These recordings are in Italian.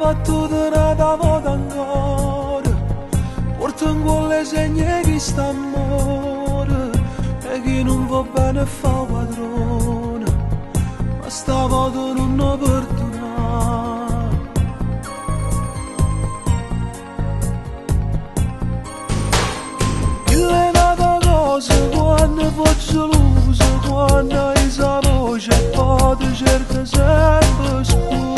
battuta nata volta ancora, porta in quelle segne chi sta amore, e chi non va bene fa padrone, ma stavolta non ne perdona. Chi è nata cosa quando faccio l'uso, quando hai sa voce e poi ti cerca sempre scuse.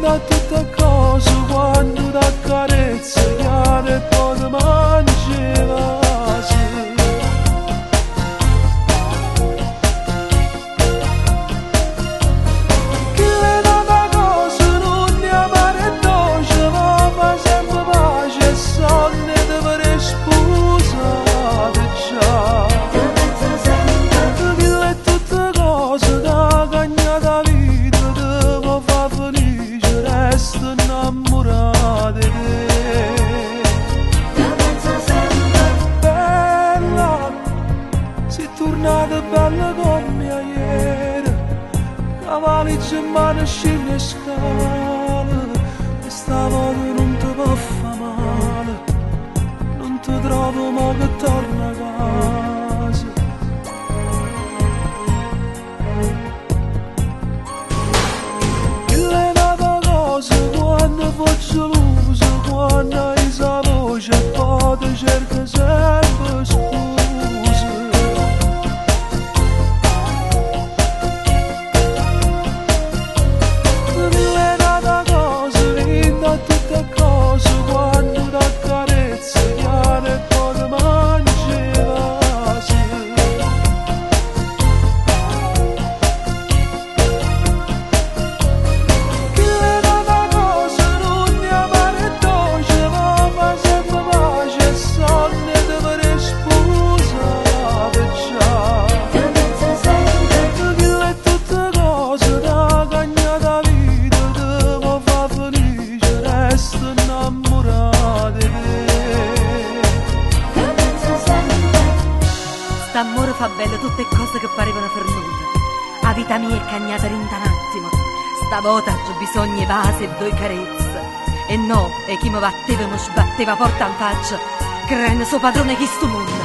Da tutte cose quando ti accarezza chiara e poi ti mangi vasi. Chi le dà da cose non ne amare dolce, ma fa sempre pace e sonne ti vorrei sposare già. Chi le tutte cose da cagnata vita ti può far felice, resto innamorata di te. Io penso sempre bella, sei tornata bella come ieri, cavalli in mano scende scale, e stavolta non ti può far male, non ti trovo mo che torna a casa. Quando faccio l'uso, quando hai sa voce e poi ti cerca sempre scuse. Mille nata cose, linda tutte cose, quando ti accarezza chiara e poi ti mangi vasi. St'amore fa belle tutte cose che parevano perdute. A vita mia è cagnata rinta un attimo. Stavolta c'ho bisogno di vasi e due carezze. E no, e chi mi batteva mi sbatteva porta in faccia, credendo suo padrone chi sto mondo.